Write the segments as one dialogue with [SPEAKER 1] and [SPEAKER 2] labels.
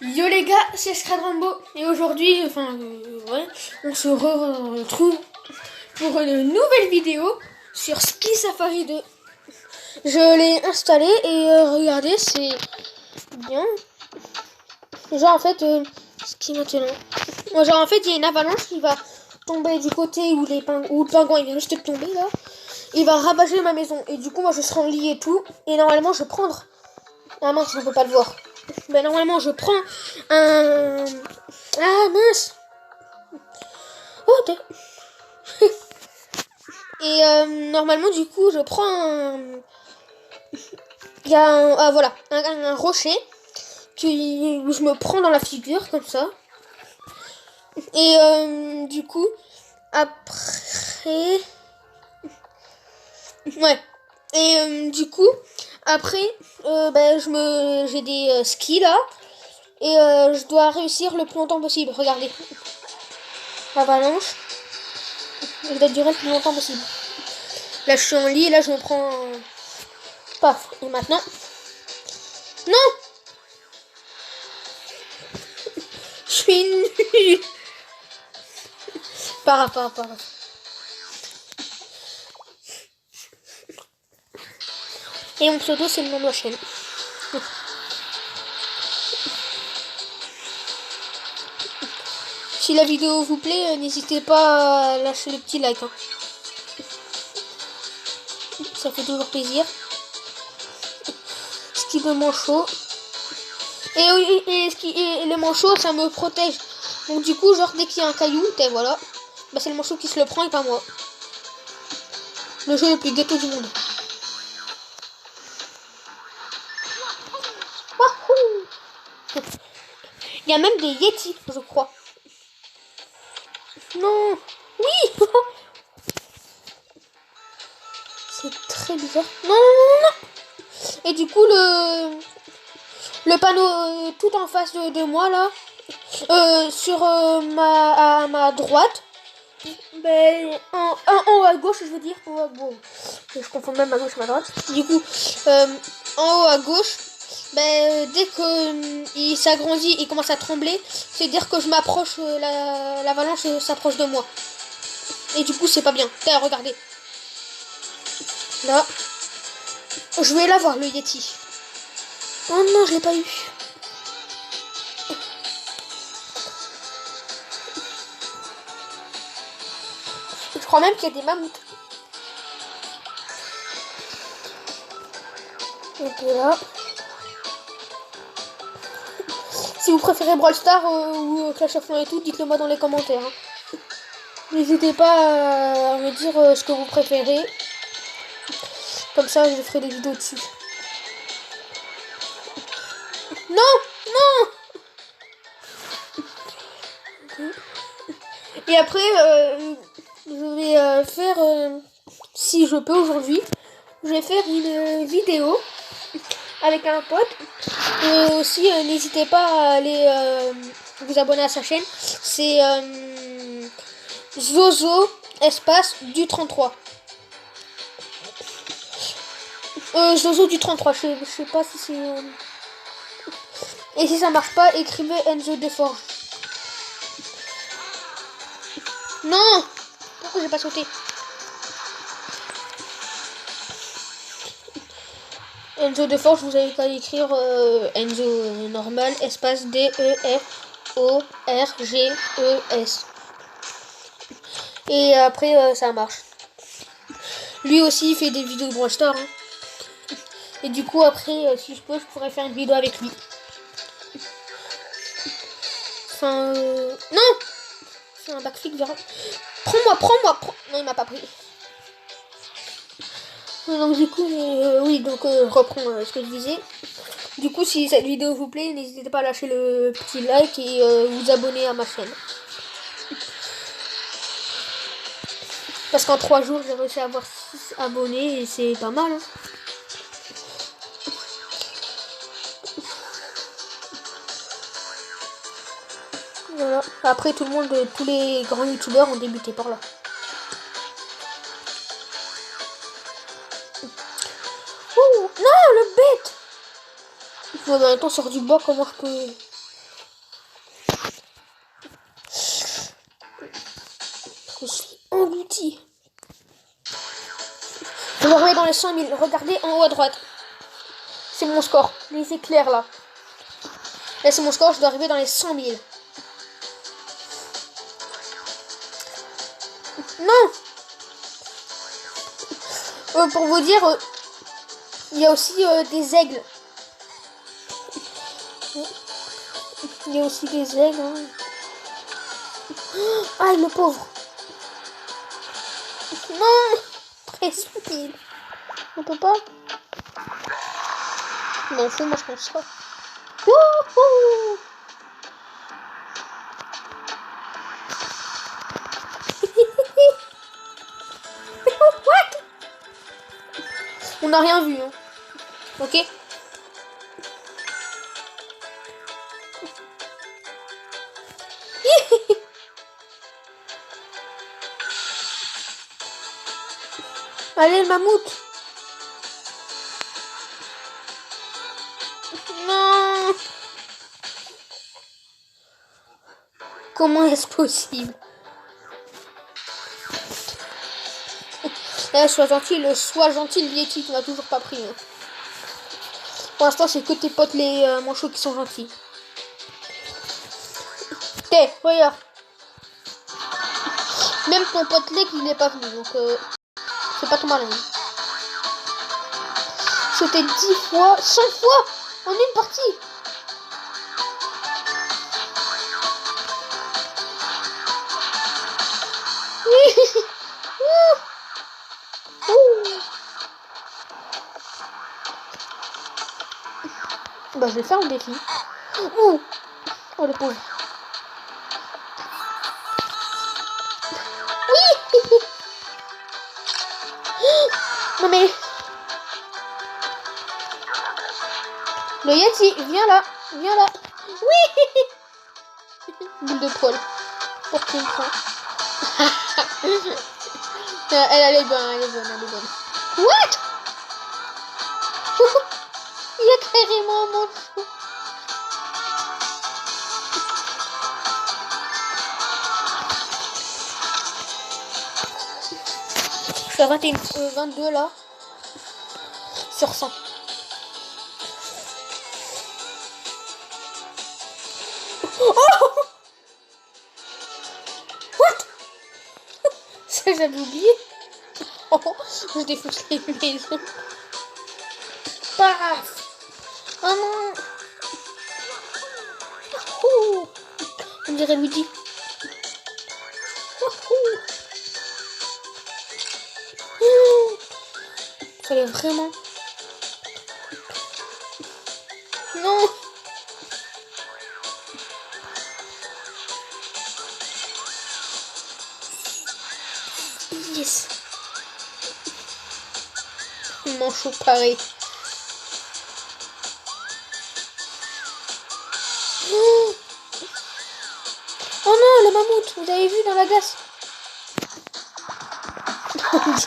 [SPEAKER 1] Yo les gars, c'est Scradrambo et aujourd'hui, on se retrouve pour une nouvelle vidéo sur Ski Safari 2. Je l'ai installé et regardez, c'est bien. Genre en fait, ski maintenant. Genre en fait, il y a une avalanche qui va tomber du côté où le pingouin il vient juste de tomber là. Il va ravager ma maison et du coup moi je serai en lit et tout et normalement je vais prendre. Ah mince, on peut pas le voir. Mais normalement je prends un... Ah mince. Oh et normalement du coup je prends un... Il y a un... Ah voilà, un rocher où je me prends dans la figure comme ça. Et du coup après... Ouais. Et du coup après j'ai des skis là. Et je dois réussir le plus longtemps possible. Regardez. Avalanche. Je dois durer le plus longtemps possible. Là, je suis en lit. Et là, je me prends... Paf. Et maintenant... Non. Je suis nulle. Para. Et mon pseudo, c'est le nom de la chaîne. Si la vidéo vous plaît, n'hésitez pas à lâcher le petit like. Hein. Ça fait toujours plaisir. Ski de manchot. Et le manchot, ça me protège. Donc du coup, genre dès qu'il y a un caillou, voilà, bah, c'est le manchot qui se le prend et pas moi. Le jeu le plus gâteau du monde. Wahoo! Il y a même des Yétis, je crois. Non. Oui. C'est très bizarre. Non. Et du coup, le panneau tout en face de moi, là, sur à ma droite, ben, en haut à gauche, je veux dire. Bon, je confonds même à gauche et à droite. Du coup, en haut à gauche, ben, dès que il s'agrandit et commence à trembler, c'est dire que je m'approche, l'avalanche s'approche de moi. Et du coup, c'est pas bien. Regardez. Là, je vais l'avoir, le Yeti. Oh non, je l'ai pas eu. Je crois même qu'il y a des mammouths. Ok, là. Si vous préférez Brawl Stars ou Clash of Clans et tout, dites-le moi dans les commentaires. Hein. N'hésitez pas à me dire ce que vous préférez. Comme ça, je ferai des vidéos dessus. Non. Et après, je vais faire, si je peux aujourd'hui, je vais faire une vidéo avec un pote. Et aussi, n'hésitez pas à aller vous abonner à sa chaîne. C'est Zozo espace du 33. Zozo du 33, je sais pas si c'est... Et si ça marche pas, écrivez Enzo Deforge. Non. Pourquoi j'ai pas sauté? Enzo Deforge, vous avez qu'à écrire Enzo normal, espace DEFORGES. Et après, ça marche. Lui aussi, il fait des vidéos de Brawl Stars. Hein. Et du coup, après, si je peux, je pourrais faire une vidéo avec lui. Enfin, non. C'est un backflip vers... Prends-moi. Non, il m'a pas pris. Donc du coup, je reprends ce que je disais. Du coup, si cette vidéo vous plaît, n'hésitez pas à lâcher le petit like et vous abonner à ma chaîne. Parce qu'en 3 jours, j'ai réussi à avoir 6 abonnés et c'est pas mal. Hein. Voilà. Après, tous les grands youtubeurs ont débuté par là. Ouh, non, le bête. En même temps, sort du bois, comment je peux... Je suis englouti. Je me remets dans les 100 000. Regardez en haut à droite. C'est mon score. Les éclairs là. Là c'est mon score. Je dois arriver dans les 100 000. Non. Pour vous dire, il y a aussi des aigles. Il y a aussi des aigles. Hein. Ah, le pauvre. Non. 13 000. On peut pas. M'en fous, moi je pense ça. Wouhou. On n'a rien vu, hein. Ok. Allez, le mammouth. Non. Comment est-ce possible? Sois gentil, le Yeti qui m'a toujours pas pris. Hein. Pour l'instant, c'est que tes potes les manchots qui sont gentils. Regarde. Même ton pote Lek, il n'est pas venu, donc c'est pas ton malin. Sauter 10 fois, 5 fois en une partie. Oui. Bah je vais faire un défi. Oh le pauvre. Oui. Non mais le Yeti, viens là. Oui. Boule de poil. Pour qu'il me prend. Elle est bonne. What? Il y a carrément un manchot. Je suis à 22 là. Sur 100. Oh! What? Ça j'avais oublié. Oh, je défonce les maisons. Paf! Oh non! Oh, on dirait Luigi. Fallait vraiment. Non! Yes! Manchot pareil. Oh non, le mammouth, vous avez vu dans la glace?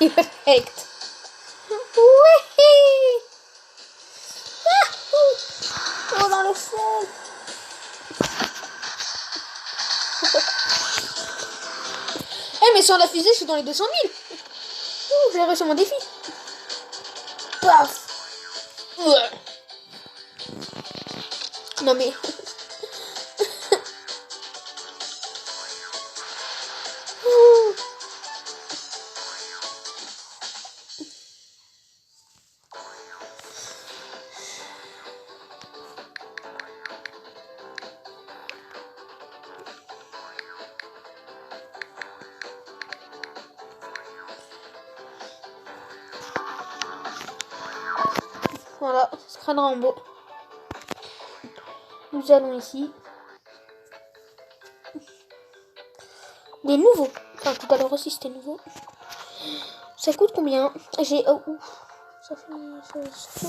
[SPEAKER 1] Direct. Oui. Oh, dans le ciel. Mais sur la fusée, je suis dans les 200 000. J'ai réussi mon défi. Paf. Ouais. Non mais... Voilà, ce crâne Rambo. Nous allons ici. Des nouveaux. Enfin, tout à l'heure aussi, c'était nouveau. Ça coûte combien? J'ai... Oh, ça fait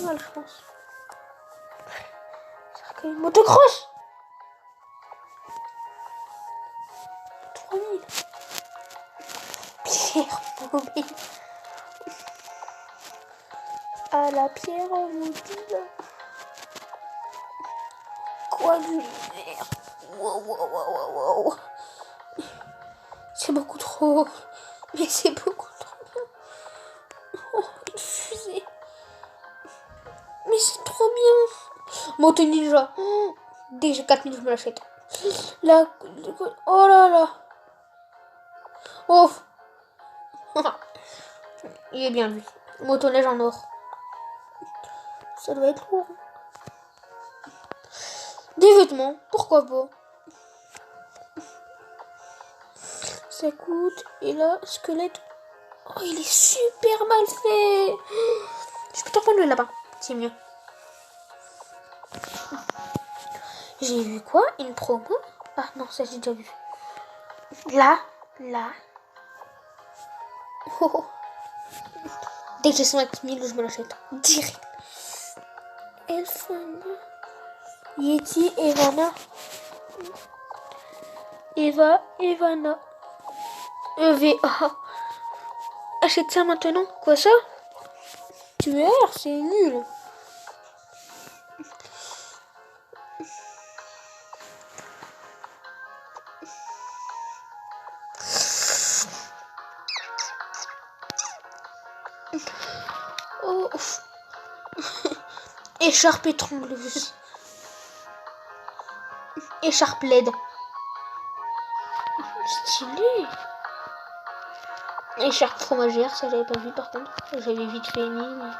[SPEAKER 1] mal, je pense. Cercueil motocross 3000. Pierre mobile. À la pierre mobile. Quoi du verre. Wow. C'est beaucoup trop. Mais c'est beaucoup trop. Oh, une fusée. Mais c'est trop bien. Moto Ninja. Oh, dès que j'ai 4000, je me l'achète. Là. Oh là là. Oh. Il est bien lui. Motoneige en or. Ça doit être lourd. Des vêtements, pourquoi pas. Ça coûte. Et là, squelette. Oh, il est super mal fait. Je peux t'en prendre le là-bas. C'est mieux. J'ai vu quoi? Une promo? Ah non, ça j'ai déjà vu. Là. Oh, oh. Dès que j'ai 5000, je me l'achète. Direct. Elfana. Yeti, Evana. Evana. EVA. Achète ça maintenant. Quoi ça? Tu es c'est nul. Oh. Écharpe étrangleuse. Écharpe LED. Stylé. Écharpe fromagère, ça j'avais pas vu par contre. J'avais vite fait mis. Mais...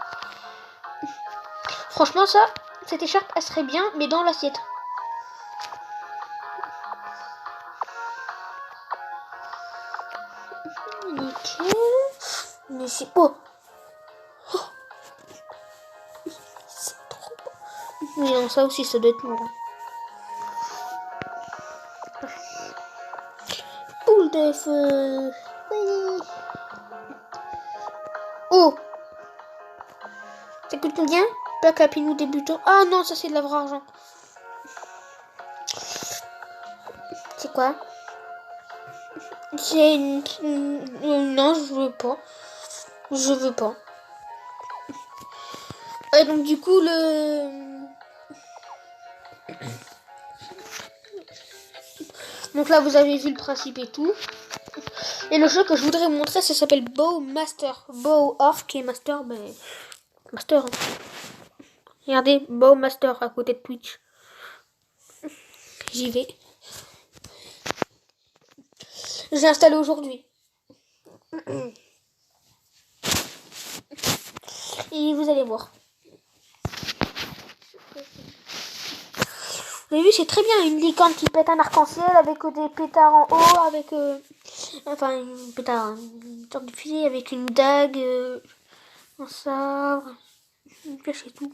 [SPEAKER 1] Franchement ça, cette écharpe elle serait bien, mais dans l'assiette. Nickel. Mais c'est beau. Oh. C'est trop beau. Mais non, ça aussi ça doit être lourd. Boule de feu. Oui. Oh. Ça coûte combien? Plaque à pinou débutant. Ah non, ça c'est de la vraie argent. C'est quoi? C'est une... Non, je veux pas. Je veux pas. Et donc du coup, donc là, vous avez vu le principe et tout. Et le jeu que je voudrais vous montrer, ça s'appelle Bow Master. Bow Orc et Master, ben... Master. Regardez, Bow Master à côté de Twitch. J'y vais. J'ai installé aujourd'hui. Et vous allez voir. Vous avez vu, c'est très bien. Une licorne qui pète un arc-en-ciel avec des pétards en haut, avec... enfin, une pétard, une sorte de fusil avec une dague, un sabre, une flèche et tout.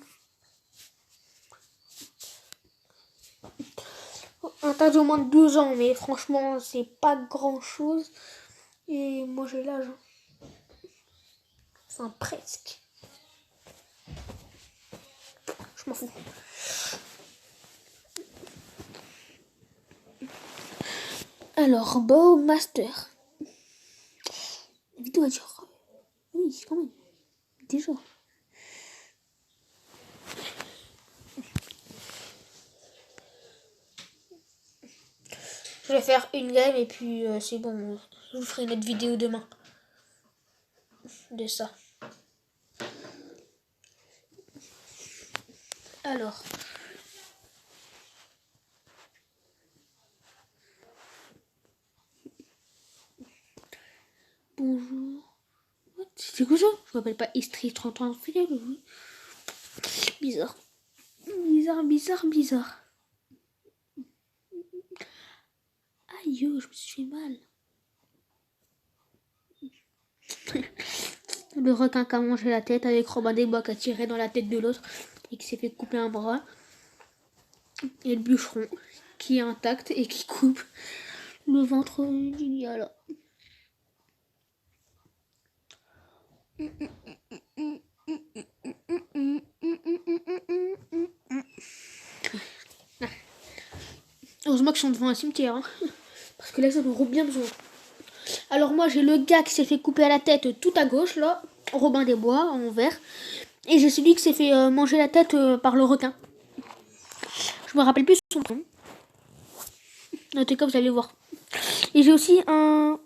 [SPEAKER 1] Un tas au moins de 12 ans, mais franchement, c'est pas grand-chose. Et moi, j'ai l'âge. Enfin, presque. Je m'en fous. Alors, Bow Master. La vidéo a dure. Oui, quand même. Déjà. Je vais faire une game et puis c'est bon. Je vous ferai une autre vidéo demain. De ça. Alors. Bonjour. C'est quoi ça? Je m'appelle pas Istri 30 ans fidèle. Bizarre. Bizarre. Aïe, je me suis fait mal. Le requin qui a mangé la tête avec Robin des Bois qui a tiré dans la tête de l'autre et qui s'est fait couper un bras. Et le bûcheron qui est intact et qui coupe le ventre du gars là. Heureusement que je suis devant un cimetière, hein, parce que là ça aurait bien besoin. Alors moi j'ai le gars qui s'est fait couper à la tête tout à gauche là, Robin des Bois en vert, et j'ai celui qui s'est fait manger la tête par le requin. Je me rappelle plus son nom. En tout cas vous allez voir. Et j'ai aussi un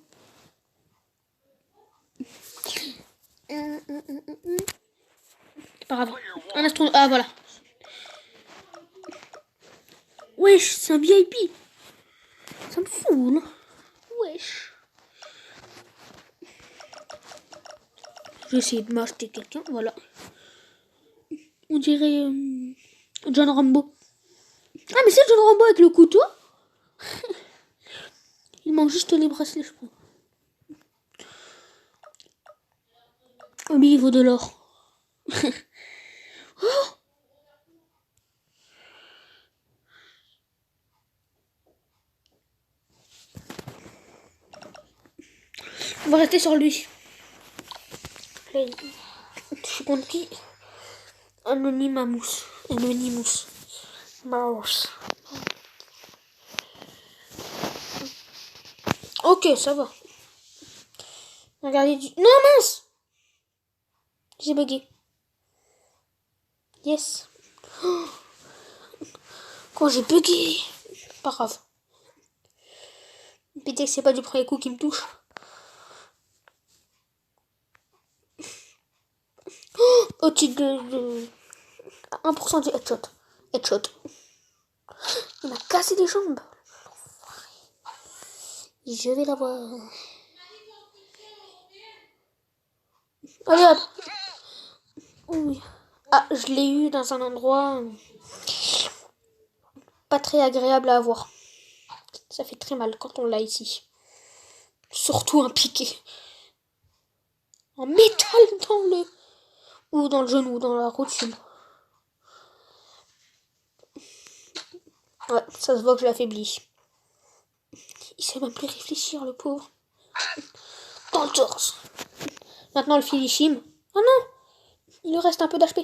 [SPEAKER 1] Pas grave. Un astron... Ah, voilà. Wesh, c'est un VIP. Ça me fout, non? Wesh. Je vais essayer de m'acheter quelqu'un, voilà. On dirait John Rambo. Ah, mais c'est John Rambo avec le couteau. Il manque juste les bracelets, je crois. Oh, lui, il vaut de l'or. Oh, on va rester sur lui. Là, je suis contre qui? Anonymous. Anonymous. Mouse. Ok, ça va. Regardez du... Non, mince! J'ai bugué. Yes. Oh, quand j'ai bugué. Pas grave. Peut-être que c'est pas du premier coup qui me touche. Oh, au-dessus de 1% du headshot. Headshot. Il m'a cassé les jambes. Je vais l'avoir. Allez hop. Oui. Ah, je l'ai eu dans un endroit pas très agréable à avoir. Ça fait très mal quand on l'a ici. Surtout un piqué. En métal dans le... Ou dans le genou, dans la rotule. Ouais, ça se voit que je l'affaiblis. Il sait même plus réfléchir, le pauvre. Dans le torse. Maintenant, le Philichim. Oh non! Il lui reste un peu d'HP.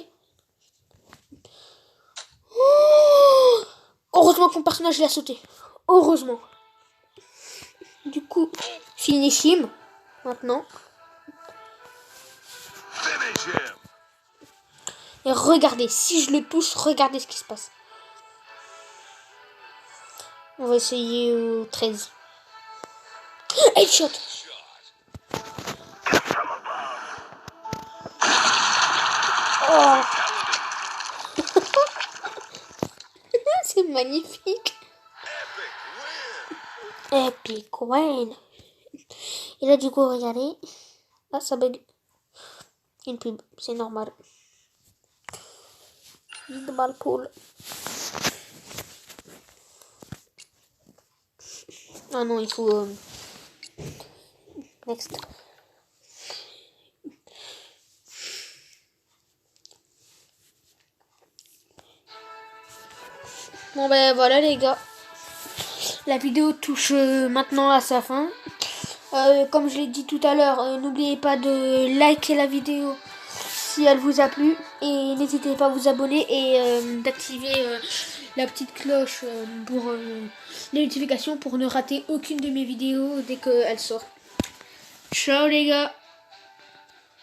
[SPEAKER 1] Oh, heureusement que mon personnage l'a sauté. Heureusement. Du coup, Philichim. Maintenant. Et regardez, si je le touche, regardez ce qui se passe. On va essayer au 13. Headshot. Oh. C'est magnifique. Epic win. Et là, du coup, regardez. Ah, ça bug. Une pub, c'est normal. Vide balle pool. Ah non, il faut... Next. Bon ben voilà les gars. La vidéo touche maintenant à sa fin. Comme je l'ai dit tout à l'heure, n'oubliez pas de liker la vidéo si elle vous a plu. Et n'hésitez pas à vous abonner et d'activer la petite cloche pour les notifications pour ne rater aucune de mes vidéos dès qu'elle sort. Ciao les gars!